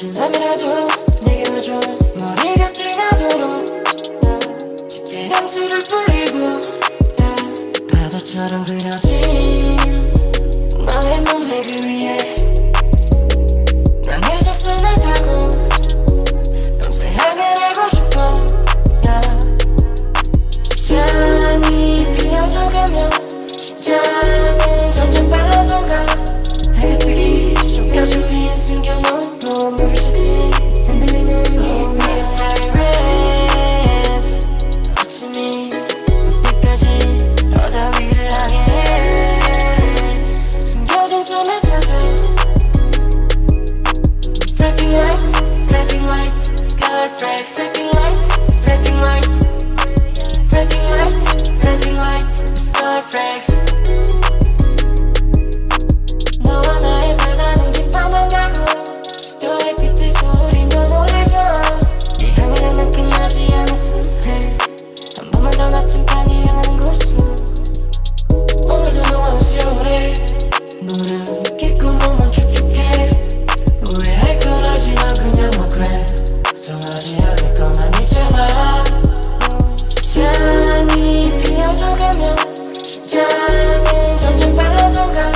늦은 밤이라도 내게 와줘. 머리가 뜨거도록 짙게 향수를 뿌리고 파도처럼 그려진 너의 몸매 그 위에 난 해적선을 타고 밤새 향해내고 싶어. 잔이 피어져가며 심장은 점점 빨라져가. 해가 뜨기 전까지 우린 숨겨놓은 보물을 찾지. 흔들리는 이 위에 high rent 아침이 올 때까지 더 위를 향해 숨겨진 숨을 찾아. Flapping lights, flapping lights, sky flags, flapping lights, flapping lights, flapping lights, flapping lights, sky flags. 너와 나의 바다는 깊어만 가고 너의 빛에서 우린 더 노를 줘. 이 향기는 난 끝나지 않았음 해. 한 번만 더 나침반이 향하는 곳으로 오늘도 너와 수영을 해. 물은 깊고 몸은 축축해. 후회할 걸 알지만 그냥 뭐 그래. 성하지 않을 건 아니잖아. 잔이 피어져가며 심장은 점점 빨라져가.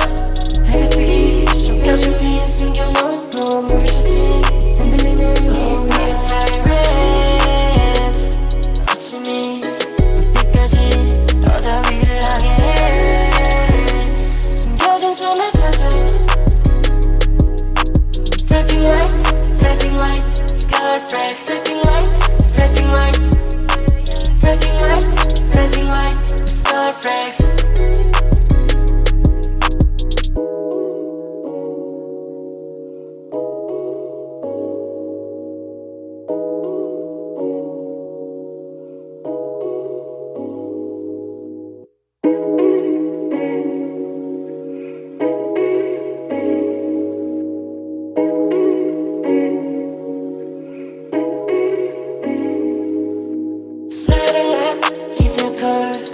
해가 뜨기 전까지 우린 숨겨놓은 보물을 찾지. 흔들리는 이 위에 high rent 아침이 올 때까지 더 위를 향해 숨겨진 숨을 찾아. Flapping lights, flapping lights, sky flags, flapping lights, flapping lights, flapping lights, flapping lights, sky flags.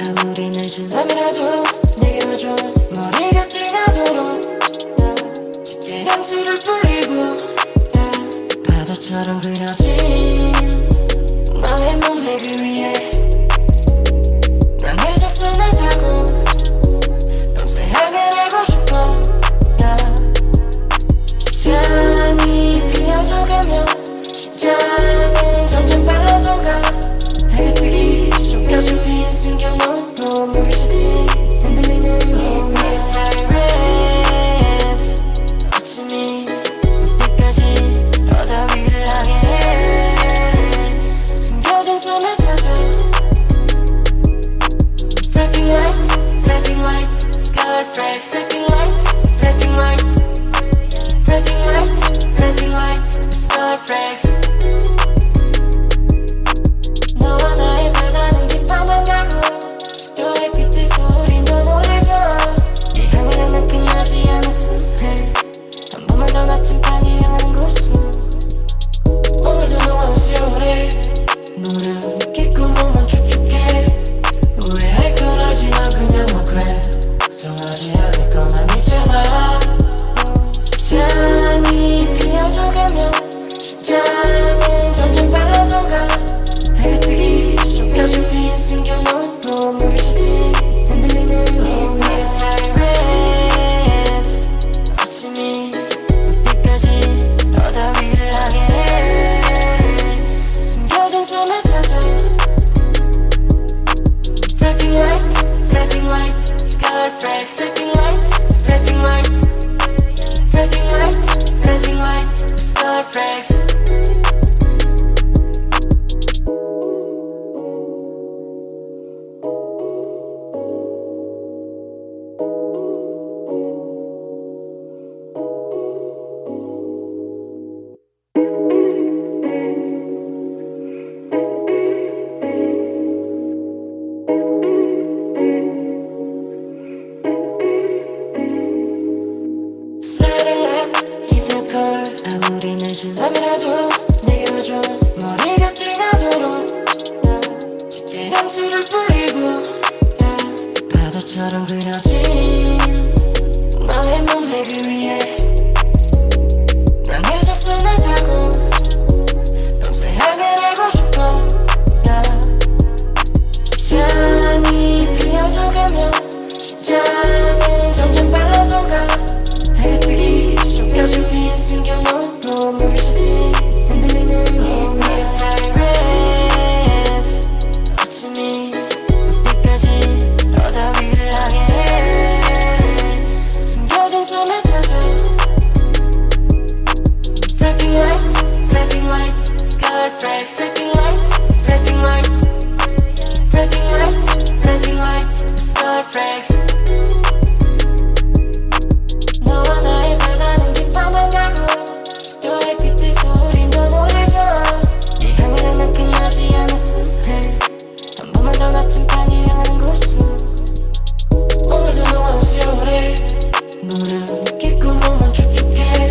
아무리 늦은 밤이라도 내게 와줘. 머리가 뜨거도록 짙게 향수를 뿌리고 파도처럼 그려진 너의 몸매 그 위에 난 해적선을 타고 밤새 향해내고 싶어. 잔이 피어져가며 심장은 점점 빨라져가. 해가 뜨기 전까지 우린 숨겨놓은 보물을 찾지. 흔들리는 이 위에 high rent 아침이 올 때까지 더 위를 향해 숨겨진 숨을 찾아. Flapping lights, flapping lights, sky flags, flapping lights, flapping lights, flapping lights, flapping lights, sky flags. 너와 나의 바다는 깊어만 가고 너의 빛에서 우린 더 노를 줘. 이 향기는 난 끝나지 않았음 해. 한 번만 더 나침반이 향하는 곳으로 오늘도 너와 수영을 해. 물은 깊고 몸은 축축해. 후회할 걸 알지만 그냥 뭐 그래. 성하지 않을 건 아니잖아. 잔이 피어져가며 심장은 점점 빨라져가. 해가 뜨기 전까지 우린 숨겨놓은 보물을 찾지. 흔들리는 이 위에 high rent 아침이 올 때까지 더 위를 향해 숨겨진 숨을 찾아. Flapping lights, flapping lights, sky flags, flapping lights, flapping lights, flapping lights, flapping lights, sky flags. 아무리 늦은 밤이라도 내게 와줘. 머리가 뜨거도록 짙게 향수를 뿌리고 파도처럼 그려진 너의 몸매 그 위에 난 네 적선을 타고 밤새 향해내고 싶어 yeah. 잔이 피어져가며 심장은 점점 빨라져가 해가 뜨기 전까지 우린 숨겨놓은 눈물을 씻지 흔들리는 이 위로 high rent 아침이 올 때까지 더 위를 향해 숨겨둔 숨을 찾아 Flapping lights, scarlet flags, flapping lights, flapping lights, flapping lights, flapping lights, scarlet flags. 너와 나의 바다는 깊어만 가고 너의 빛에서 우린 눈물을 줘. 이 향기는 난 끝나지 않았음 해. 한 번만 더 나침반이 향하는 곳으로 오늘도 너와 수영을 해. 물은 깊고 몸은 축축해.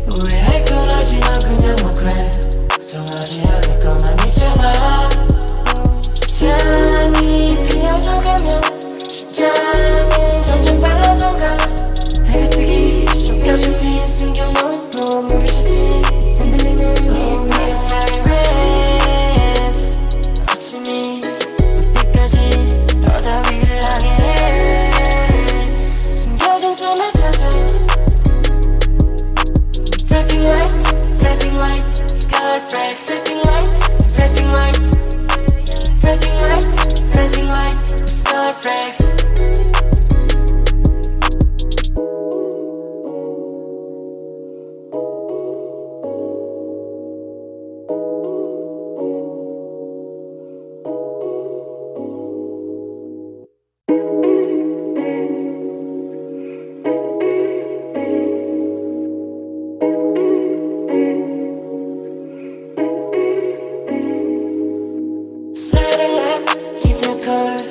후회할 걸 알지만 그냥 뭐 그래. 성하지 않을 건 아니잖아. 잔이 피어져가며 심장은 점점 빨라져가 해가 뜨기 전까지 우린 숨겨놓은 눈물을 씻지 흔들리는 이 위로 high rent 아침이 올 때까지 더 위를 향해 숨겨둔 숨을 찾아 Flapping lights, scarlet flags, flapping lights, flapping lights, flapping lights, flapping lights, scarlet flags.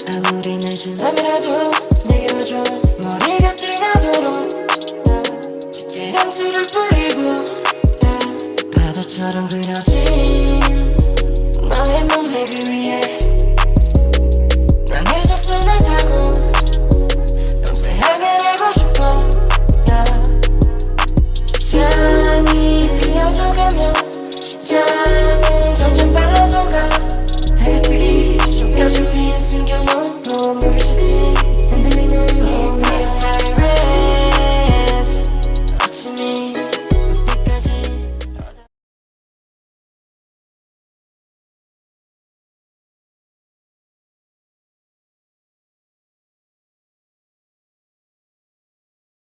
아무리 늦은 밤이라도 내게 와줘. 머리가 뜨거도록 짙게 향수를 뿌리고 파도처럼 그려진 너의 몸매 그 위에